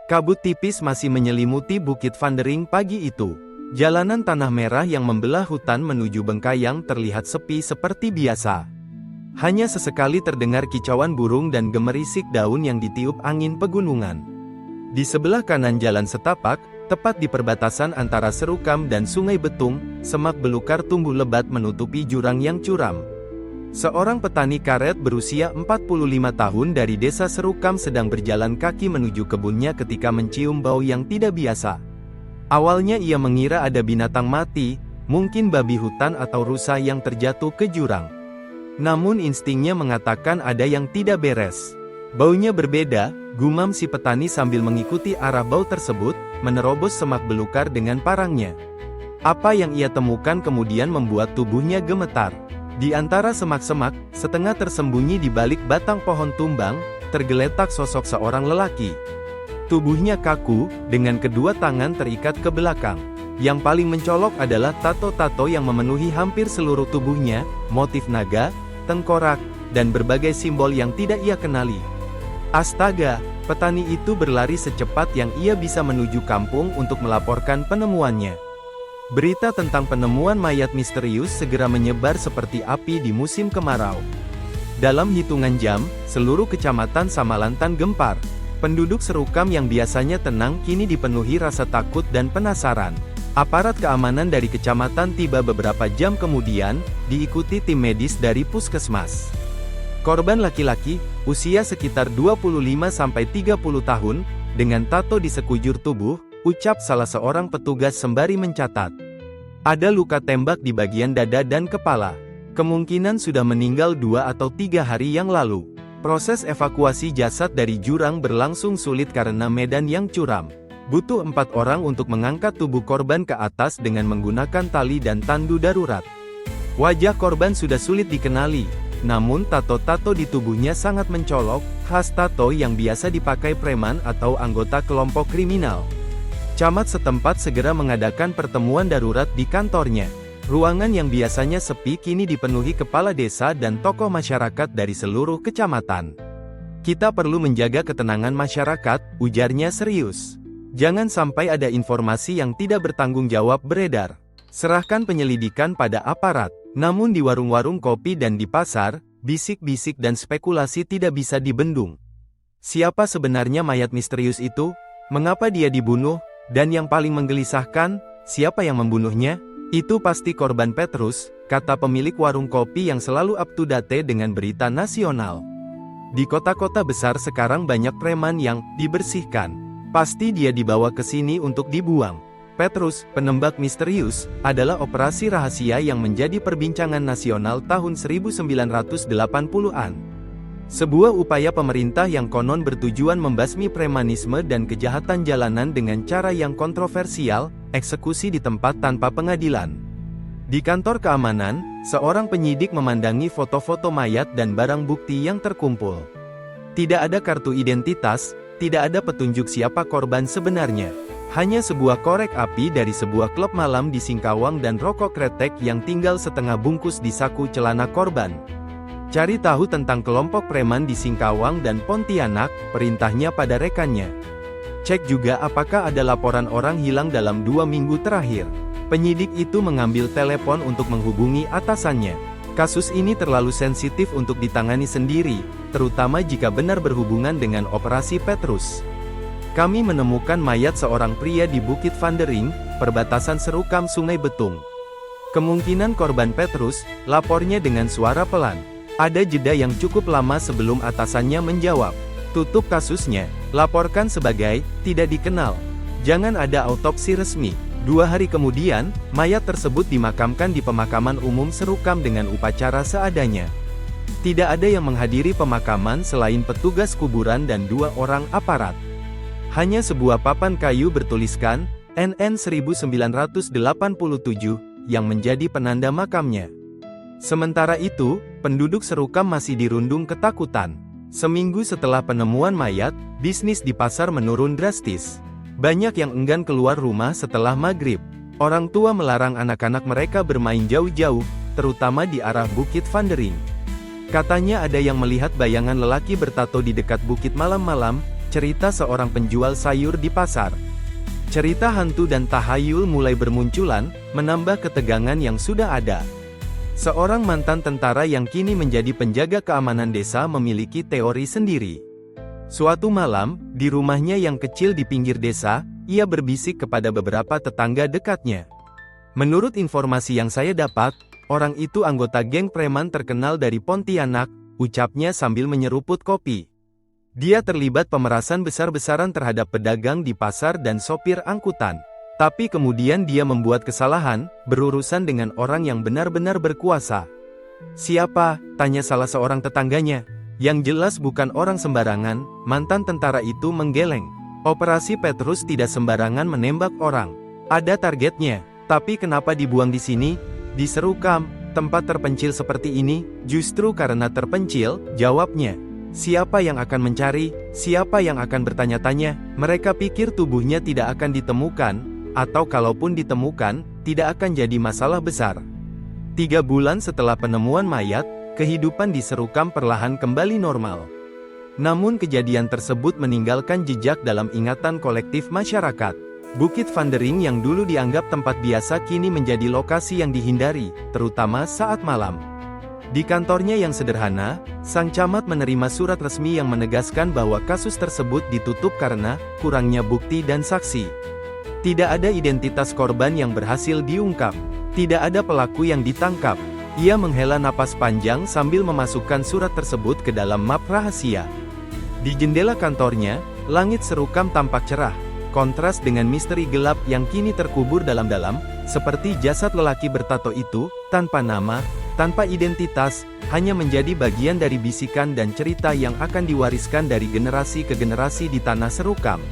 Kabut tipis masih menyelimuti Bukit Vandering pagi itu. Jalanan tanah merah yang membelah hutan menuju Bengkayang terlihat sepi seperti biasa. Hanya sesekali terdengar kicauan burung dan gemerisik daun yang ditiup angin pegunungan. Di sebelah kanan jalan setapak, tepat di perbatasan antara Serukam dan Sungai Betung, semak belukar tumbuh lebat menutupi jurang yang curam. Seorang petani karet berusia 45 tahun dari desa Serukam sedang berjalan kaki menuju kebunnya ketika mencium bau yang tidak biasa. Awalnya ia mengira ada binatang mati, mungkin babi hutan atau rusa yang terjatuh ke jurang. Namun instingnya mengatakan ada yang tidak beres. Baunya berbeda, gumam si petani sambil mengikuti arah bau tersebut, menerobos semak belukar dengan parangnya. Apa yang ia temukan kemudian membuat tubuhnya gemetar. Di antara semak-semak, setengah tersembunyi di balik batang pohon tumbang, tergeletak sosok seorang lelaki. Tubuhnya kaku, dengan kedua tangan terikat ke belakang. Yang paling mencolok adalah tato-tato yang memenuhi hampir seluruh tubuhnya, motif naga, tengkorak, dan berbagai simbol yang tidak ia kenali. Astaga, petani itu berlari secepat yang ia bisa menuju kampung untuk melaporkan penemuannya. Berita tentang penemuan mayat misterius segera menyebar seperti api di musim kemarau. Dalam hitungan jam, seluruh kecamatan Samalantan gempar. Penduduk Serukam yang biasanya tenang kini dipenuhi rasa takut dan penasaran. Aparat keamanan dari kecamatan tiba beberapa jam kemudian, diikuti tim medis dari puskesmas. Korban laki-laki, usia sekitar 25-30 tahun, dengan tato di sekujur tubuh, ucap salah seorang petugas sembari mencatat. Ada luka tembak di bagian dada dan kepala. Kemungkinan sudah meninggal 2 atau 3 hari yang lalu. Proses evakuasi jasad dari jurang berlangsung sulit karena medan yang curam. Butuh 4 orang untuk mengangkat tubuh korban ke atas dengan menggunakan tali dan tandu darurat. Wajah korban sudah sulit dikenali. Namun tato-tato di tubuhnya sangat mencolok, khas tato yang biasa dipakai preman atau anggota kelompok kriminal. Camat setempat segera mengadakan pertemuan darurat di kantornya. Ruangan yang biasanya sepi kini dipenuhi kepala desa dan tokoh masyarakat dari seluruh kecamatan. Kita perlu menjaga ketenangan masyarakat, ujarnya serius. Jangan sampai ada informasi yang tidak bertanggung jawab beredar. Serahkan penyelidikan pada aparat. Namun di warung-warung kopi dan di pasar, bisik-bisik dan spekulasi tidak bisa dibendung. Siapa sebenarnya mayat misterius itu? Mengapa dia dibunuh? Dan yang paling menggelisahkan, siapa yang membunuhnya? Itu pasti korban Petrus, kata pemilik warung kopi yang selalu up to date dengan berita nasional. Di kota-kota besar sekarang banyak preman yang dibersihkan. Pasti dia dibawa ke sini untuk dibuang. Petrus, penembak misterius, adalah operasi rahasia yang menjadi perbincangan nasional tahun 1980-an. Sebuah upaya pemerintah yang konon bertujuan membasmi premanisme dan kejahatan jalanan dengan cara yang kontroversial, eksekusi di tempat tanpa pengadilan. Di kantor keamanan, seorang penyidik memandangi foto-foto mayat dan barang bukti yang terkumpul. Tidak ada kartu identitas, tidak ada petunjuk siapa korban sebenarnya. Hanya sebuah korek api dari sebuah klub malam di Singkawang dan rokok kretek yang tinggal setengah bungkus di saku celana korban. Cari tahu tentang kelompok preman di Singkawang dan Pontianak, perintahnya pada rekannya. Cek juga apakah ada laporan orang hilang dalam 2 minggu terakhir. Penyidik itu mengambil telepon untuk menghubungi atasannya. Kasus ini terlalu sensitif untuk ditangani sendiri, terutama jika benar berhubungan dengan operasi Petrus. Kami menemukan mayat seorang pria di Bukit Vandering, perbatasan Serukam Sungai Betung. Kemungkinan korban Petrus, lapornya dengan suara pelan. Ada jeda yang cukup lama sebelum atasannya menjawab. Tutup kasusnya, laporkan sebagai tidak dikenal. Jangan ada autopsi resmi. 2 hari kemudian, mayat tersebut dimakamkan di pemakaman umum Serukam dengan upacara seadanya. Tidak ada yang menghadiri pemakaman selain petugas kuburan dan 2 orang aparat. Hanya sebuah papan kayu bertuliskan, NN 1987, yang menjadi penanda makamnya. Sementara itu, penduduk Serukam masih dirundung ketakutan. Seminggu setelah penemuan mayat, bisnis di pasar menurun drastis. Banyak yang enggan keluar rumah setelah maghrib. Orang tua melarang anak-anak mereka bermain jauh-jauh, terutama di arah Bukit Vandering. Katanya ada yang melihat bayangan lelaki bertato di dekat bukit malam-malam, cerita seorang penjual sayur di pasar. Cerita hantu dan tahayul mulai bermunculan, menambah ketegangan yang sudah ada. Seorang mantan tentara yang kini menjadi penjaga keamanan desa memiliki teori sendiri. Suatu malam, di rumahnya yang kecil di pinggir desa, ia berbisik kepada beberapa tetangga dekatnya. Menurut informasi yang saya dapat, orang itu anggota geng preman terkenal dari Pontianak, ucapnya sambil menyeruput kopi. Dia terlibat pemerasan besar-besaran terhadap pedagang di pasar dan sopir angkutan. Tapi kemudian dia membuat kesalahan, berurusan dengan orang yang benar-benar berkuasa. "Siapa?" tanya salah seorang tetangganya. Yang jelas bukan orang sembarangan, mantan tentara itu menggeleng. Operasi Petrus tidak sembarangan menembak orang. Ada targetnya. Tapi kenapa dibuang di sini? Diseru Kam, tempat terpencil seperti ini, justru karena terpencil, jawabnya. Siapa yang akan mencari? Siapa yang akan bertanya-tanya? Mereka pikir tubuhnya tidak akan ditemukan, atau kalaupun ditemukan, tidak akan jadi masalah besar. 3 bulan setelah penemuan mayat, kehidupan di Serukam perlahan kembali normal. Namun kejadian tersebut meninggalkan jejak dalam ingatan kolektif masyarakat. Bukit Vandering yang dulu dianggap tempat biasa kini menjadi lokasi yang dihindari, terutama saat malam. Di kantornya yang sederhana, sang camat menerima surat resmi yang menegaskan bahwa kasus tersebut ditutup karena kurangnya bukti dan saksi. Tidak ada identitas korban yang berhasil diungkap. Tidak ada pelaku yang ditangkap. Ia menghela napas panjang sambil memasukkan surat tersebut ke dalam map rahasia. Di jendela kantornya, langit Serukam tampak cerah, kontras dengan misteri gelap yang kini terkubur dalam-dalam, seperti jasad lelaki bertato itu, tanpa nama, tanpa identitas, hanya menjadi bagian dari bisikan dan cerita yang akan diwariskan dari generasi ke generasi di tanah Serukam.